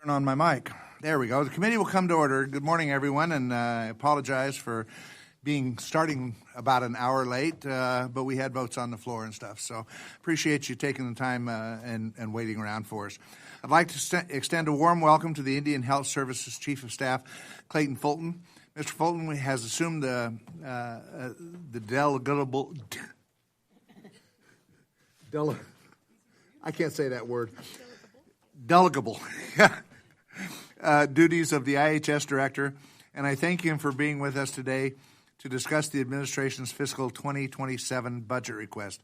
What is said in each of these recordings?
Turn on my mic. There we go. The committee will come to order. Good morning, everyone, and I apologize for starting about an hour late, but we had votes on the floor and stuff. So appreciate you taking the time and waiting around for us. I'd like to extend a warm welcome to the Indian Health Services Chief of Staff, Clayton Fulton. Mr. Fulton has assumed the I can't say that word. Delegable duties of the IHS Director, and I thank him for being with us today to discuss the administration's fiscal 2027 budget request.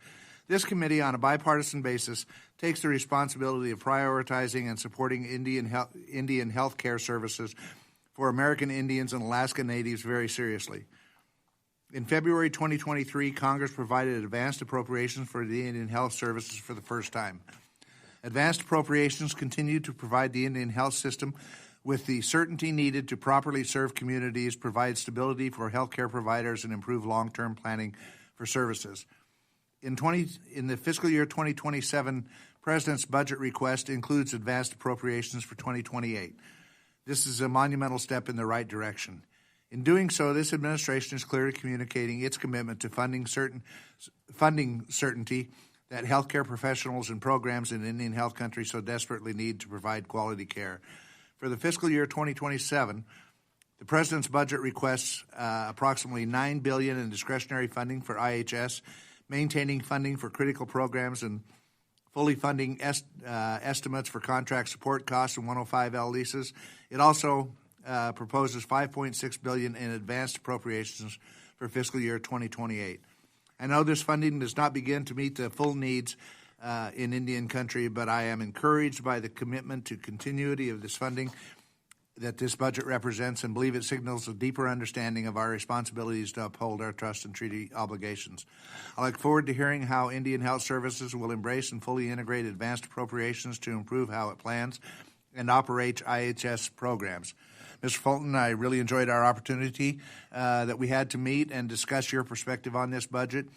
This committee, on a bipartisan basis, takes the responsibility of prioritizing and supporting Indian health care services for American Indians and Alaska Natives very seriously. In February 2023, Congress provided advanced appropriations for the Indian Health Services for the first time. Advanced appropriations continue to provide the Indian health system with the certainty needed to properly serve communities, provide stability for healthcare providers, and improve long-term planning for services. In the fiscal year 2027, President's budget request includes advanced appropriations for 2028. This is a monumental step in the right direction. In doing so, this administration is clearly communicating its commitment to funding certainty that healthcare professionals and programs in Indian health countries so desperately need to provide quality care. For the fiscal year 2027, the President's budget requests approximately $9 billion in discretionary funding for IHS, maintaining funding for critical programs and fully funding estimates for contract support costs and 105L leases. It also proposes $5.6 billion in advanced appropriations for fiscal year 2028. I know this funding does not begin to meet the full needs in Indian country, but I am encouraged by the commitment to continuity of this funding that this budget represents and believe it signals a deeper understanding of our responsibilities to uphold our trust and treaty obligations. I look forward to hearing how Indian Health Services will embrace and fully integrate advanced appropriations to improve how it plans and operates IHS programs. Mr. Fulton, I really enjoyed our opportunity that we had to meet and discuss your perspective on this budget.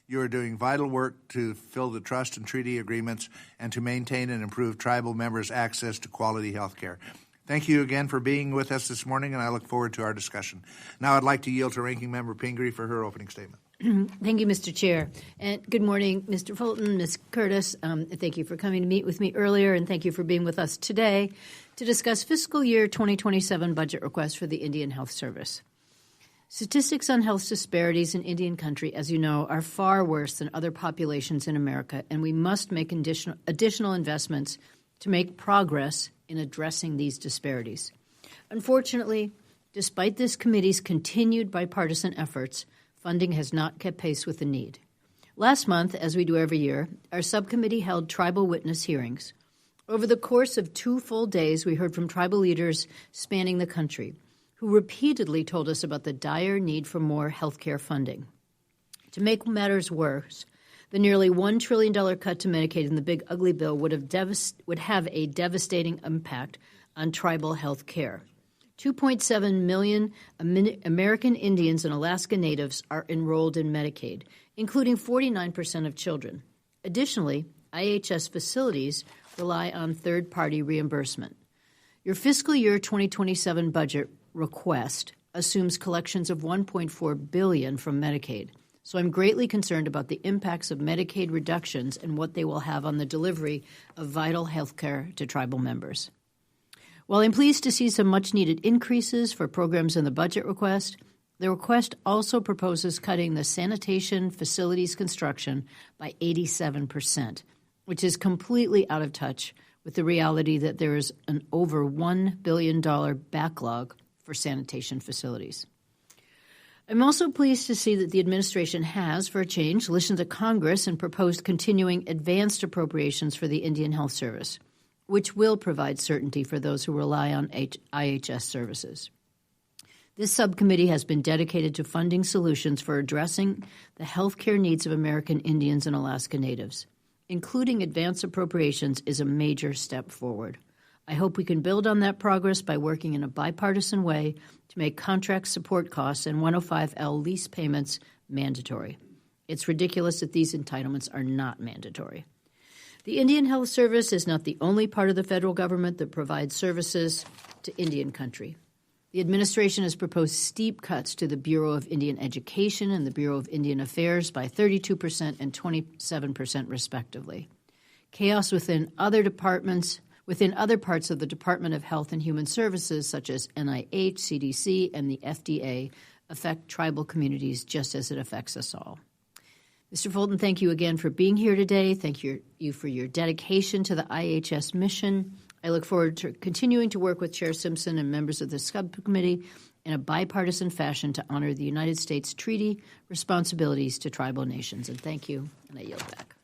You are doing vital work to fill the trust and treaty agreements and to maintain and improve tribal members' access to quality health care. Thank you again for being with us this morning, and I look forward to our discussion. Now I'd like to yield to Ranking Member Pingree for her opening statement. Thank you, Mr. Chair. And good morning, Mr. Fulton, Ms. Curtis. Thank you for coming to meet with me earlier, and thank you for being with us today to discuss fiscal year 2027 budget request for the Indian Health Service. Statistics on health disparities in Indian country, as you know, are far worse than other populations in America, and we must make additional investments to make progress in addressing these disparities. Unfortunately, despite this committee's continued bipartisan efforts, funding has not kept pace with the need. Last month, as we do every year, our subcommittee held tribal witness hearings. Over the course of 2 full days, we heard from tribal leaders spanning the country, who repeatedly told us about the dire need for more health care funding. To make matters worse, the nearly $1 trillion cut to Medicaid in the Big Ugly Bill would have a devastating impact on tribal health care. 2.7 million American Indians and Alaska Natives are enrolled in Medicaid, including 49% of children. Additionally, IHS facilities rely on third-party reimbursement. Your fiscal year 2027 budget request assumes collections of $1.4 billion from Medicaid. So I'm greatly concerned about the impacts of Medicaid reductions and what they will have on the delivery of vital health care to tribal members. While I'm pleased to see some much-needed increases for programs in the budget request, the request also proposes cutting the sanitation facilities construction by 87%, which is completely out of touch with the reality that there is an over $1 billion backlog for sanitation facilities. I'm also pleased to see that the administration has, for a change, listened to Congress and proposed continuing advanced appropriations for the Indian Health Service, which will provide certainty for those who rely on IHS services. This subcommittee has been dedicated to funding solutions for addressing the health care needs of American Indians and Alaska Natives. Including advanced appropriations is a major step forward. I hope we can build on that progress by working in a bipartisan way to make contract support costs and 105L lease payments mandatory. It's ridiculous that these entitlements are not mandatory. The Indian Health Service is not the only part of the federal government that provides services to Indian country. The administration has proposed steep cuts to the Bureau of Indian Education and the Bureau of Indian Affairs by 32% and 27% respectively. Chaos within other parts of the Department of Health and Human Services, such as NIH, CDC, and the FDA, affect tribal communities just as it affects us all. Mr. Fulton, thank you again for being here today. Thank you for your dedication to the IHS mission. I look forward to continuing to work with Chair Simpson and members of the Subcommittee in a bipartisan fashion to honor the United States treaty responsibilities to tribal nations. And thank you, and I yield back.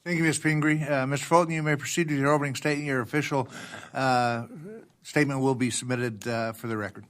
Thank you, Ms. Pingree. Mr. Fulton, you may proceed with your opening statement. Your official statement will be submitted for the record.